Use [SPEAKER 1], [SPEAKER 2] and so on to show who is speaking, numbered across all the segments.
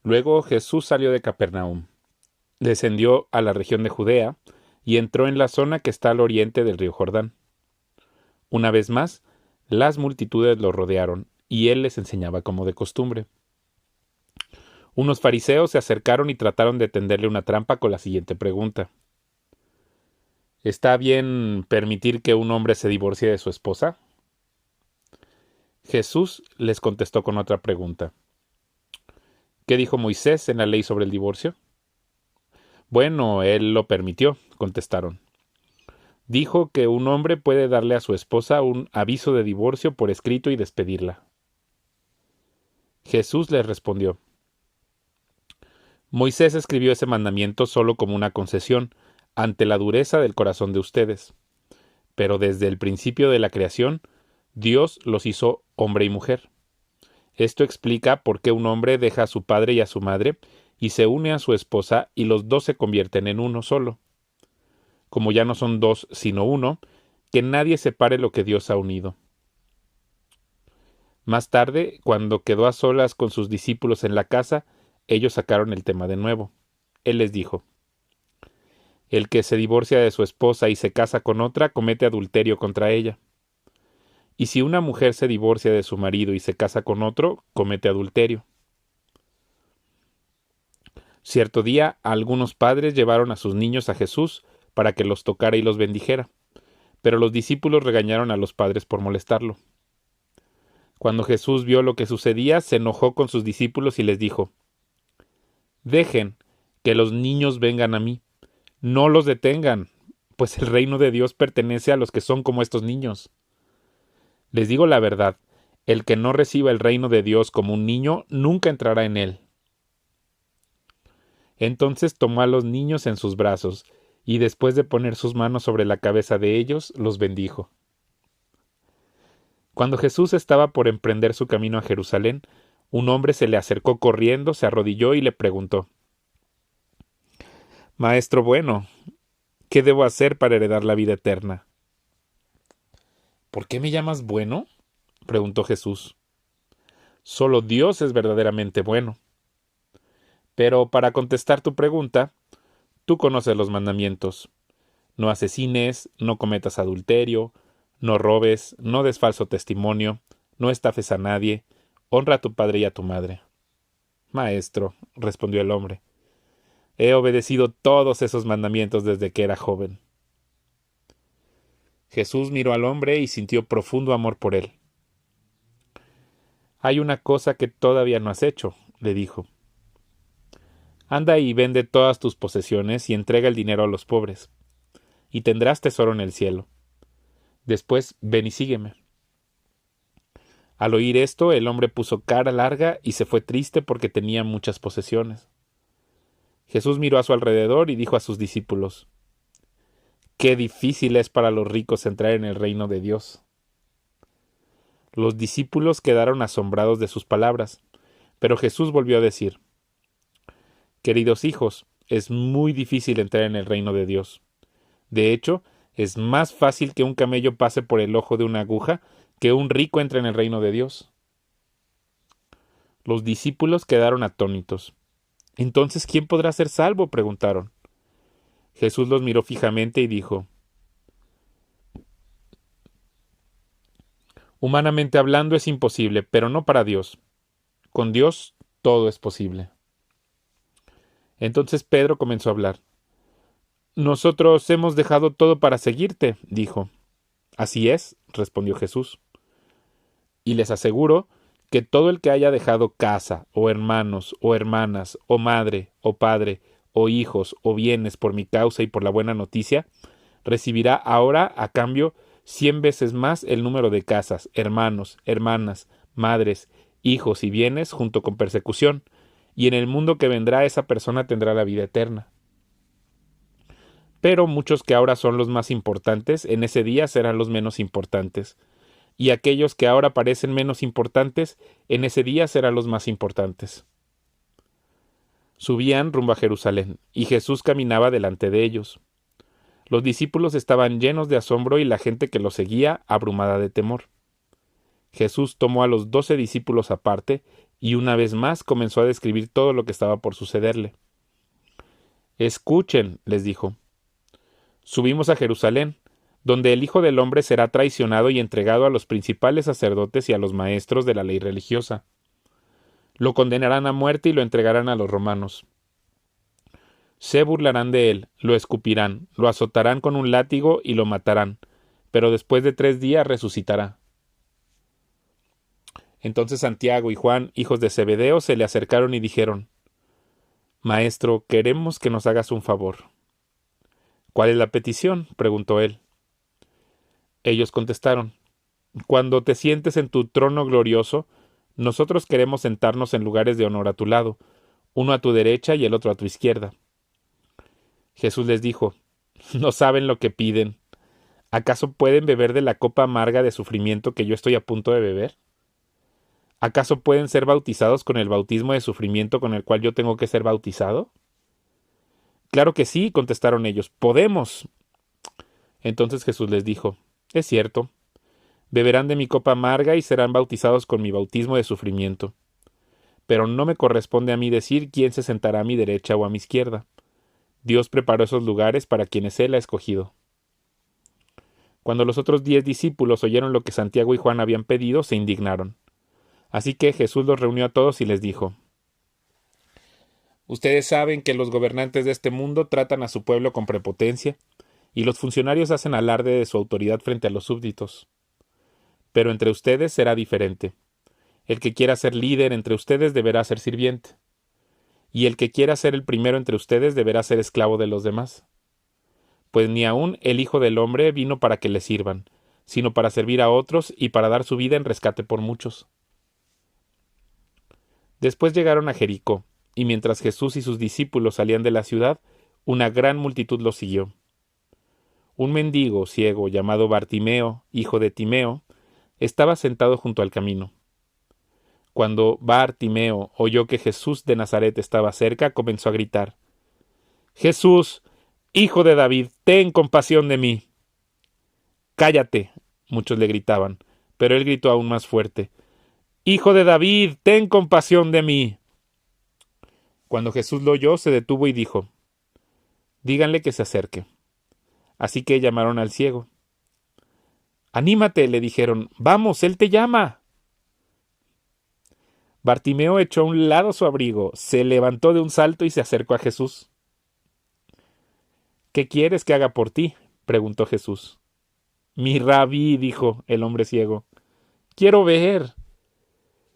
[SPEAKER 1] Luego Jesús salió de Capernaum, descendió a la región de Judea y entró en la zona que está al oriente del río Jordán. Una vez más, las multitudes lo rodearon y él les enseñaba como de costumbre. Unos fariseos se acercaron y trataron de tenderle una trampa con la siguiente pregunta: ¿está bien permitir que un hombre se divorcie de su esposa? Jesús les contestó con otra pregunta: ¿qué dijo Moisés en la ley sobre el divorcio? Bueno, él lo permitió, contestaron. Dijo que un hombre puede darle a su esposa un aviso de divorcio por escrito y despedirla. Jesús les respondió: Moisés escribió ese mandamiento solo como una concesión ante la dureza del corazón de ustedes. Pero desde el principio de la creación, Dios los hizo hombre y mujer. Esto explica por qué un hombre deja a su padre y a su madre y se une a su esposa y los dos se convierten en uno solo. Como ya no son dos sino uno, que nadie separe lo que Dios ha unido. Más tarde, cuando quedó a solas con sus discípulos en la casa, ellos sacaron el tema de nuevo. Él les dijo: el que se divorcia de su esposa y se casa con otra comete adulterio contra ella. Y si una mujer se divorcia de su marido y se casa con otro, comete adulterio. Cierto día, algunos padres llevaron a sus niños a Jesús para que los tocara y los bendijera, pero los discípulos regañaron a los padres por molestarlo. Cuando Jesús vio lo que sucedía, se enojó con sus discípulos y les dijo: dejen que los niños vengan a mí, no los detengan, pues el reino de Dios pertenece a los que son como estos niños. Les digo la verdad, el que no reciba el reino de Dios como un niño, nunca entrará en él. Entonces tomó a los niños en sus brazos, y después de poner sus manos sobre la cabeza de ellos, los bendijo. Cuando Jesús estaba por emprender su camino a Jerusalén, un hombre se le acercó corriendo, se arrodilló y le preguntó: Maestro bueno, ¿qué debo hacer para heredar la vida eterna? ¿Por qué me llamas bueno? Preguntó Jesús. Solo Dios es verdaderamente bueno. Pero para contestar tu pregunta, tú conoces los mandamientos. No asesines, no cometas adulterio, no robes, no des falso testimonio, no estafes a nadie, honra a tu padre y a tu madre. Maestro, respondió el hombre, he obedecido todos esos mandamientos desde que era joven. Jesús miró al hombre y sintió profundo amor por él. Hay una cosa que todavía no has hecho, le dijo. Anda y vende todas tus posesiones y entrega el dinero a los pobres, y tendrás tesoro en el cielo. Después ven y sígueme. Al oír esto, el hombre puso cara larga y se fue triste porque tenía muchas posesiones. Jesús miró a su alrededor y dijo a sus discípulos: ¡qué difícil es para los ricos entrar en el reino de Dios! Los discípulos quedaron asombrados de sus palabras, pero Jesús volvió a decir: queridos hijos, es muy difícil entrar en el reino de Dios. De hecho, es más fácil que un camello pase por el ojo de una aguja que un rico entre en el reino de Dios. Los discípulos quedaron atónitos. Entonces, ¿quién podrá ser salvo?, preguntaron. Jesús los miró fijamente y dijo: humanamente hablando es imposible, pero no para Dios. Con Dios todo es posible. Entonces Pedro comenzó a hablar. Nosotros hemos dejado todo para seguirte, dijo. Así es, respondió Jesús. Y les aseguro que todo el que haya dejado casa, o hermanos, o hermanas, o madre, o padre, o hijos, o bienes por mi causa y por la buena noticia, recibirá ahora a cambio 100 veces más el número de casas, hermanos, hermanas, madres, hijos y bienes junto con persecución, y en el mundo que vendrá esa persona tendrá la vida eterna. Pero muchos que ahora son los más importantes, en ese día serán los menos importantes, y aquellos que ahora parecen menos importantes, en ese día serán los más importantes. Subían rumbo a Jerusalén, y Jesús caminaba delante de ellos. Los discípulos estaban llenos de asombro y la gente que lo seguía abrumada de temor. Jesús tomó a los 12 discípulos aparte y una vez más comenzó a describir todo lo que estaba por sucederle. Escuchen, les dijo. Subimos a Jerusalén, donde el Hijo del Hombre será traicionado y entregado a los principales sacerdotes y a los maestros de la ley religiosa. Lo condenarán a muerte y lo entregarán a los romanos. Se burlarán de él, lo escupirán, lo azotarán con un látigo y lo matarán, pero después de 3 días resucitará. Entonces Santiago y Juan, hijos de Zebedeo, se le acercaron y dijeron: Maestro, queremos que nos hagas un favor. ¿Cuál es la petición?, preguntó él. Ellos contestaron: Cuando te sientes en tu trono glorioso, nosotros queremos sentarnos en lugares de honor a tu lado, uno a tu derecha y el otro a tu izquierda. Jesús les dijo: No saben lo que piden. ¿Acaso pueden beber de la copa amarga de sufrimiento que yo estoy a punto de beber? ¿Acaso pueden ser bautizados con el bautismo de sufrimiento con el cual yo tengo que ser bautizado? Claro que sí, contestaron ellos, podemos. Entonces Jesús les dijo: Es cierto, beberán de mi copa amarga y serán bautizados con mi bautismo de sufrimiento. Pero no me corresponde a mí decir quién se sentará a mi derecha o a mi izquierda. Dios preparó esos lugares para quienes Él ha escogido. Cuando los otros 10 discípulos oyeron lo que Santiago y Juan habían pedido, se indignaron. Así que Jesús los reunió a todos y les dijo: Ustedes saben que los gobernantes de este mundo tratan a su pueblo con prepotencia, y los funcionarios hacen alarde de su autoridad frente a los súbditos. Pero entre ustedes será diferente. El que quiera ser líder entre ustedes deberá ser sirviente, y el que quiera ser el primero entre ustedes deberá ser esclavo de los demás. Pues ni aun el Hijo del Hombre vino para que le sirvan, sino para servir a otros y para dar su vida en rescate por muchos. Después llegaron a Jericó, y mientras Jesús y sus discípulos salían de la ciudad, una gran multitud los siguió. Un mendigo ciego llamado Bartimeo, hijo de Timeo, estaba sentado junto al camino. Cuando Bartimeo oyó que Jesús de Nazaret estaba cerca, comenzó a gritar: «Jesús, hijo de David, ten compasión de mí». «Cállate», muchos le gritaban, pero él gritó aún más fuerte: «Hijo de David, ten compasión de mí». Cuando Jesús lo oyó, se detuvo y dijo: «Díganle que se acerque». Así que llamaron al ciego. «Anímate», le dijeron, «vamos, él te llama». Bartimeo echó a un lado su abrigo, se levantó de un salto y se acercó a Jesús. «¿Qué quieres que haga por ti?», preguntó Jesús. «Mi rabí», dijo el hombre ciego, «quiero ver».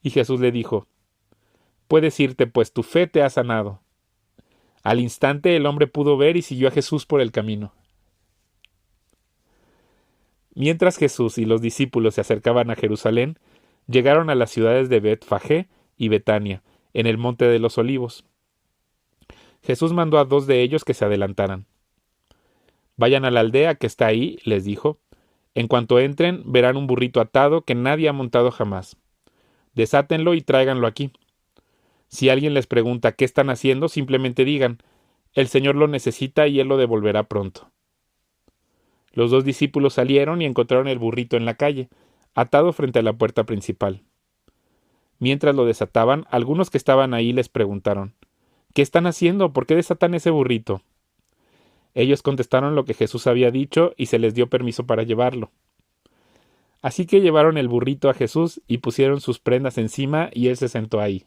[SPEAKER 1] Y Jesús le dijo: «Puedes irte, pues tu fe te ha sanado». Al instante el hombre pudo ver y siguió a Jesús por el camino. Mientras Jesús y los discípulos se acercaban a Jerusalén, llegaron a las ciudades de Bet-Fagé y Betania, en el monte de los Olivos. Jesús mandó a 2 de ellos que se adelantaran. «Vayan a la aldea que está ahí», les dijo. «En cuanto entren, verán un burrito atado que nadie ha montado jamás. Desátenlo y tráiganlo aquí. Si alguien les pregunta qué están haciendo, simplemente digan: el Señor lo necesita y Él lo devolverá pronto». Los 2 discípulos salieron y encontraron el burrito en la calle, atado frente a la puerta principal. Mientras lo desataban, algunos que estaban ahí les preguntaron: «¿Qué están haciendo? ¿Por qué desatan ese burrito?». Ellos contestaron lo que Jesús había dicho y se les dio permiso para llevarlo. Así que llevaron el burrito a Jesús y pusieron sus prendas encima y él se sentó ahí.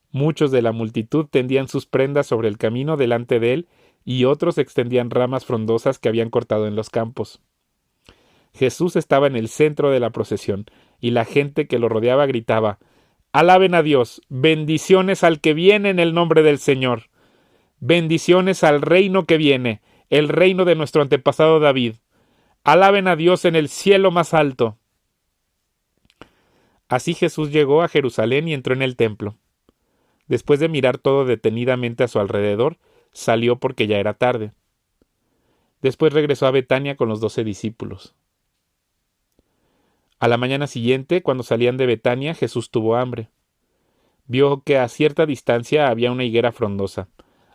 [SPEAKER 1] Muchos de la multitud tendían sus prendas sobre el camino delante de él y otros extendían ramas frondosas que habían cortado en los campos. Jesús estaba en el centro de la procesión y la gente que lo rodeaba gritaba: «Alaben a Dios, bendiciones al que viene en el nombre del Señor. Bendiciones al reino que viene, el reino de nuestro antepasado David. Alaben a Dios en el cielo más alto». Así Jesús llegó a Jerusalén y entró en el templo. Después de mirar todo detenidamente a su alrededor, salió porque ya era tarde. Después regresó a Betania con los 12 discípulos. A la mañana siguiente, cuando salían de Betania, Jesús tuvo hambre. Vio que a cierta distancia había una higuera frondosa,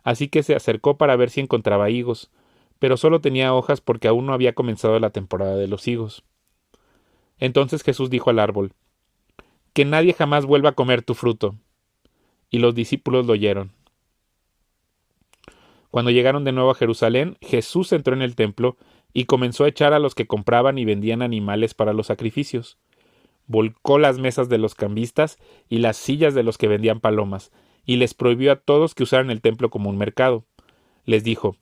[SPEAKER 1] así que se acercó para ver si encontraba higos, pero solo tenía hojas porque aún no había comenzado la temporada de los higos. Entonces Jesús dijo al árbol: Que nadie jamás vuelva a comer tu fruto. Y los discípulos lo oyeron. Cuando llegaron de nuevo a Jerusalén, Jesús entró en el templo y comenzó a echar a los que compraban y vendían animales para los sacrificios. Volcó las mesas de los cambistas y las sillas de los que vendían palomas, y les prohibió a todos que usaran el templo como un mercado. Les dijo: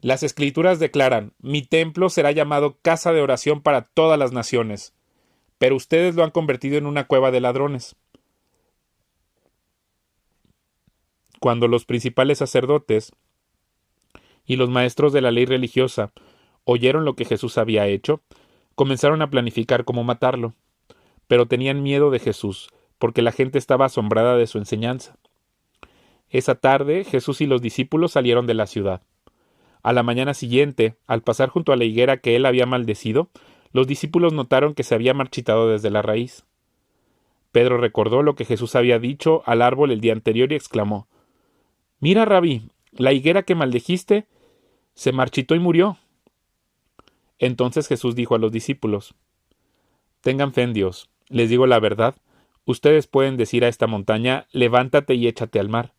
[SPEAKER 1] Las Escrituras declaran: Mi templo será llamado casa de oración para todas las naciones, pero ustedes lo han convertido en una cueva de ladrones. Cuando los principales sacerdotes y los maestros de la ley religiosa oyeron lo que Jesús había hecho, comenzaron a planificar cómo matarlo, pero tenían miedo de Jesús, porque la gente estaba asombrada de su enseñanza. Esa tarde Jesús y los discípulos salieron de la ciudad. A la mañana siguiente, al pasar junto a la higuera que él había maldecido, los discípulos notaron que se había marchitado desde la raíz. Pedro recordó lo que Jesús había dicho al árbol el día anterior y exclamó: Mira, Rabí, la higuera que maldijiste se marchitó y murió. Entonces Jesús dijo a los discípulos: Tengan fe en Dios. Les digo la verdad, ustedes pueden decir a esta montaña: levántate y échate al mar,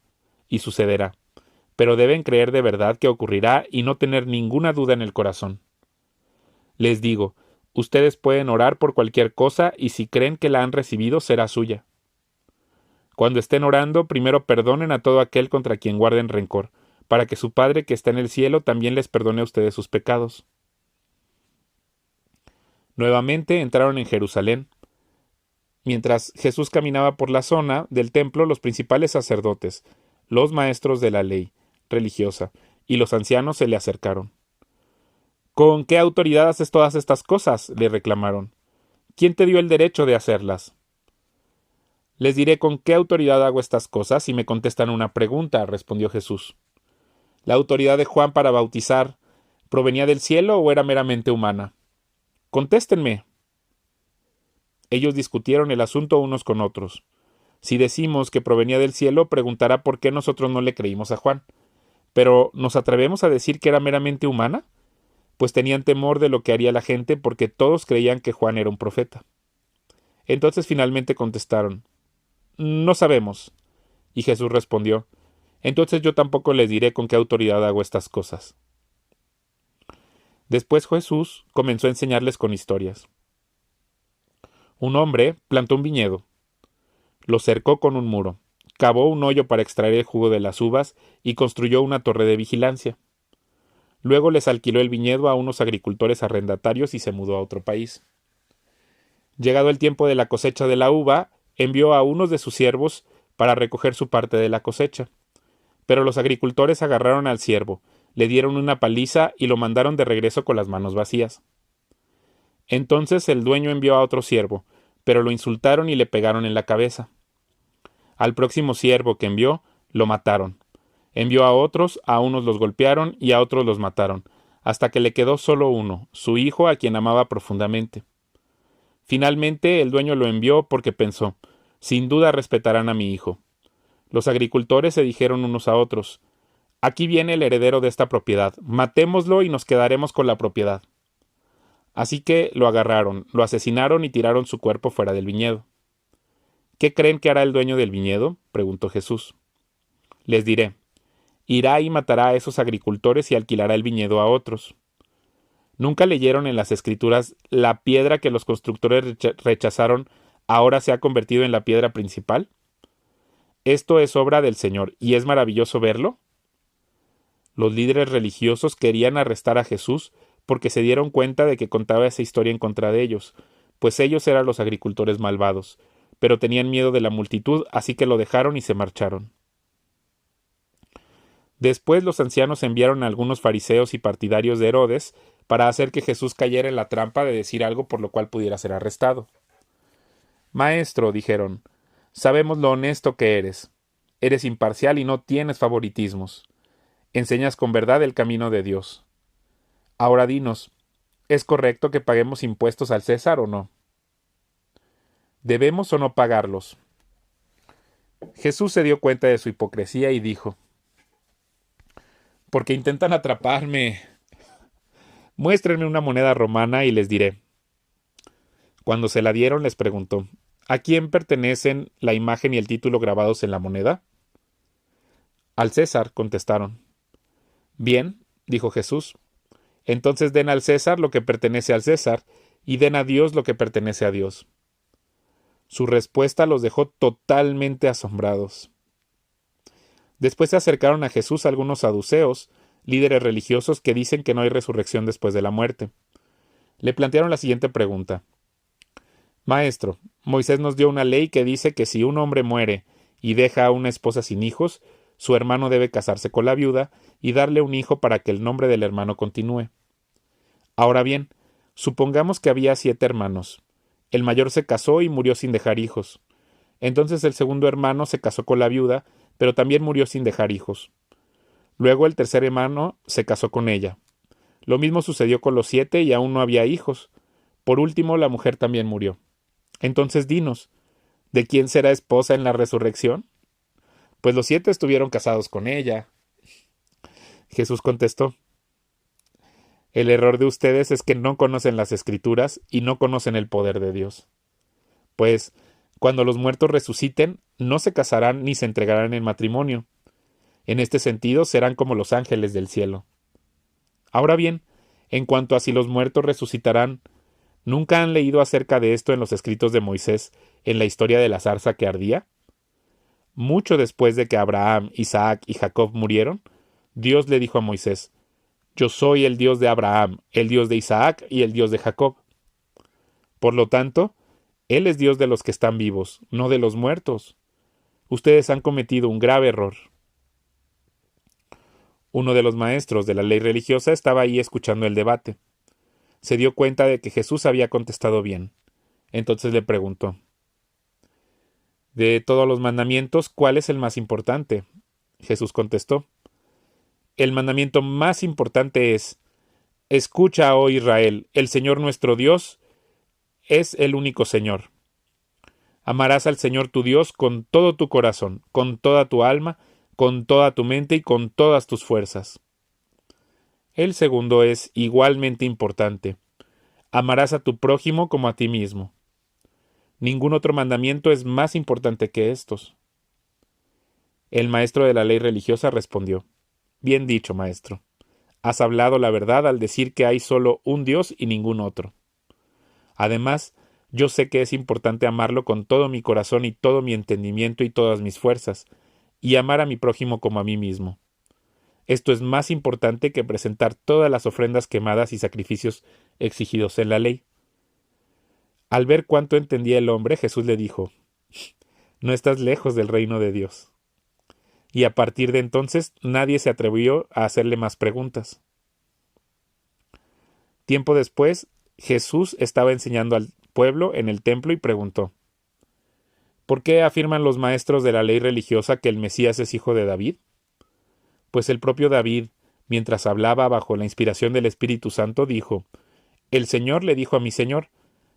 [SPEAKER 1] y sucederá. Pero deben creer de verdad que ocurrirá y no tener ninguna duda en el corazón. Les digo, ustedes pueden orar por cualquier cosa y si creen que la han recibido será suya. Cuando estén orando, primero perdonen a todo aquel contra quien guarden rencor, para que su Padre que está en el cielo también les perdone a ustedes sus pecados. Nuevamente entraron en Jerusalén. Mientras Jesús caminaba por la zona del templo, los principales sacerdotes, los maestros de la ley religiosa y los ancianos se le acercaron. ¿Con qué autoridad haces todas estas cosas?, le reclamaron. ¿Quién te dio el derecho de hacerlas? Les diré con qué autoridad hago estas cosas si me contestan una pregunta, respondió Jesús. ¿La autoridad de Juan para bautizar provenía del cielo o era meramente humana? Contéstenme. Ellos discutieron el asunto unos con otros. Si decimos que provenía del cielo, preguntará por qué nosotros no le creímos a Juan. Pero ¿nos atrevemos a decir que era meramente humana? Pues tenían temor de lo que haría la gente porque todos creían que Juan era un profeta. Entonces finalmente contestaron: No sabemos. Y Jesús respondió: Entonces yo tampoco les diré con qué autoridad hago estas cosas. Después Jesús comenzó a enseñarles con historias. Un hombre plantó un viñedo, lo cercó con un muro, cavó un hoyo para extraer el jugo de las uvas y construyó una torre de vigilancia. Luego les alquiló el viñedo a unos agricultores arrendatarios y se mudó a otro país. Llegado el tiempo de la cosecha de la uva, envió a unos de sus siervos para recoger su parte de la cosecha. Pero los agricultores agarraron al siervo, le dieron una paliza y lo mandaron de regreso con las manos vacías. Entonces el dueño envió a otro siervo, pero lo insultaron y le pegaron en la cabeza. Al próximo siervo que envió, lo mataron. Envió a unos los golpearon y a otros los mataron, hasta que le quedó solo uno, su hijo, a quien amaba profundamente. Finalmente el dueño lo envió porque pensó: sin duda respetarán a mi hijo. Los agricultores se dijeron unos a otros: aquí viene el heredero de esta propiedad, matémoslo y nos quedaremos con la propiedad. Así que lo agarraron, lo asesinaron y tiraron su cuerpo fuera del viñedo. ¿Qué creen que hará el dueño del viñedo?, preguntó Jesús. Les diré: irá y matará a esos agricultores y alquilará el viñedo a otros. ¿Nunca leyeron en las Escrituras: la piedra que los constructores rechazaron ahora se ha convertido en la piedra principal? Esto es obra del Señor, ¿y es maravilloso verlo? Los líderes religiosos querían arrestar a Jesús porque se dieron cuenta de que contaba esa historia en contra de ellos, pues ellos eran los agricultores malvados, pero tenían miedo de la multitud, así que lo dejaron y se marcharon. Después los ancianos enviaron a algunos fariseos y partidarios de Herodes para hacer que Jesús cayera en la trampa de decir algo por lo cual pudiera ser arrestado. Maestro, dijeron, sabemos lo honesto que eres. Eres imparcial y no tienes favoritismos. Enseñas con verdad el camino de Dios. Ahora dinos, ¿es correcto que paguemos impuestos al César o no? ¿Debemos o no pagarlos? Jesús se dio cuenta de su hipocresía y dijo: porque intentan atraparme. Muéstrenme una moneda romana y les diré. Cuando se la dieron, les preguntó: ¿A quién pertenecen la imagen y el título grabados en la moneda? Al César, contestaron. Bien, dijo Jesús, entonces den al César lo que pertenece al César, y den a Dios lo que pertenece a Dios. Su respuesta los dejó totalmente asombrados. Después se acercaron a Jesús algunos saduceos, líderes religiosos que dicen que no hay resurrección después de la muerte. Le plantearon la siguiente pregunta: Maestro, Moisés nos dio una ley que dice que si un hombre muere y deja a una esposa sin hijos, su hermano debe casarse con la viuda y darle un hijo para que el nombre del hermano continúe. Ahora bien, supongamos que había 7 hermanos. El mayor se casó y murió sin dejar hijos. Entonces el segundo hermano se casó con la viuda, pero también murió sin dejar hijos. Luego el tercer hermano se casó con ella. Lo mismo sucedió con los 7 y aún no había hijos. Por último, la mujer también murió. Entonces dinos, ¿de quién será esposa en la resurrección? Pues los 7 estuvieron casados con ella. Jesús contestó: El error de ustedes es que no conocen las Escrituras y no conocen el poder de Dios. Pues, cuando los muertos resuciten, no se casarán ni se entregarán en matrimonio. En este sentido, serán como los ángeles del cielo. Ahora bien, en cuanto a si los muertos resucitarán, ¿nunca han leído acerca de esto en los escritos de Moisés, en la historia de la zarza que ardía? Mucho después de que Abraham, Isaac y Jacob murieron, Dios le dijo a Moisés: Yo soy el Dios de Abraham, el Dios de Isaac y el Dios de Jacob. Por lo tanto, Él es Dios de los que están vivos, no de los muertos. Ustedes han cometido un grave error. Uno de los maestros de la ley religiosa estaba ahí escuchando el debate. Se dio cuenta de que Jesús había contestado bien. Entonces le preguntó: De todos los mandamientos, ¿cuál es el más importante? Jesús contestó: El mandamiento más importante es: Escucha, oh Israel, el Señor nuestro Dios es el único Señor. Amarás al Señor tu Dios con todo tu corazón, con toda tu alma, con toda tu mente y con todas tus fuerzas. El segundo es igualmente importante: amarás a tu prójimo como a ti mismo. Ningún otro mandamiento es más importante que estos. El maestro de la ley religiosa respondió: Bien dicho, maestro. Has hablado la verdad al decir que hay solo un Dios y ningún otro. Además, yo sé que es importante amarlo con todo mi corazón y todo mi entendimiento y todas mis fuerzas, y amar a mi prójimo como a mí mismo. Esto es más importante que presentar todas las ofrendas quemadas y sacrificios exigidos en la ley. Al ver cuánto entendía el hombre, Jesús le dijo: No estás lejos del reino de Dios. Y a partir de entonces nadie se atrevió a hacerle más preguntas. Tiempo después, Jesús estaba enseñando al pueblo en el templo y preguntó: ¿Por qué afirman los maestros de la ley religiosa que el Mesías es hijo de David? Pues el propio David, mientras hablaba bajo la inspiración del Espíritu Santo, dijo: El Señor le dijo a mi Señor: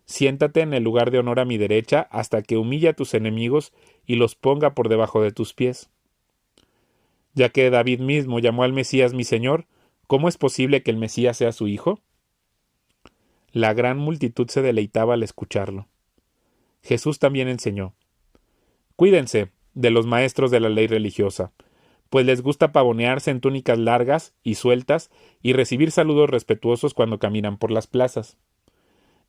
[SPEAKER 1] Siéntate en el lugar de honor a mi derecha hasta que humille a tus enemigos y los ponga por debajo de tus pies. Ya que David mismo llamó al Mesías mi Señor, ¿cómo es posible que el Mesías sea su hijo? La gran multitud se deleitaba al escucharlo. Jesús también enseñó: Cuídense de los maestros de la ley religiosa, pues les gusta pavonearse en túnicas largas y sueltas y recibir saludos respetuosos cuando caminan por las plazas.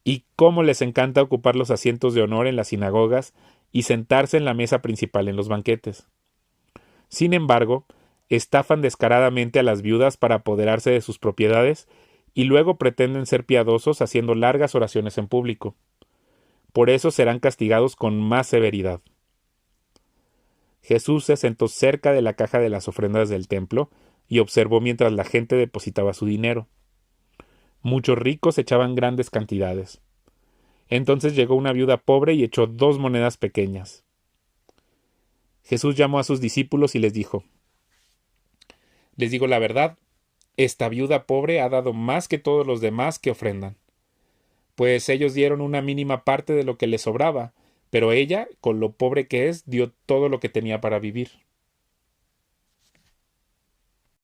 [SPEAKER 1] Y cómo les encanta ocupar los asientos de honor en las sinagogas y sentarse en la mesa principal en los banquetes. Sin embargo, estafan descaradamente a las viudas para apoderarse de sus propiedades y luego pretenden ser piadosos haciendo largas oraciones en público. Por eso serán castigados con más severidad. Jesús se sentó cerca de la caja de las ofrendas del templo y observó mientras la gente depositaba su dinero. Muchos ricos echaban grandes cantidades. Entonces llegó una viuda pobre y echó 2 monedas pequeñas. Jesús llamó a sus discípulos y les dijo: Les digo la verdad, esta viuda pobre ha dado más que todos los demás que ofrendan. Pues ellos dieron una mínima parte de lo que les sobraba, pero ella, con lo pobre que es, dio todo lo que tenía para vivir.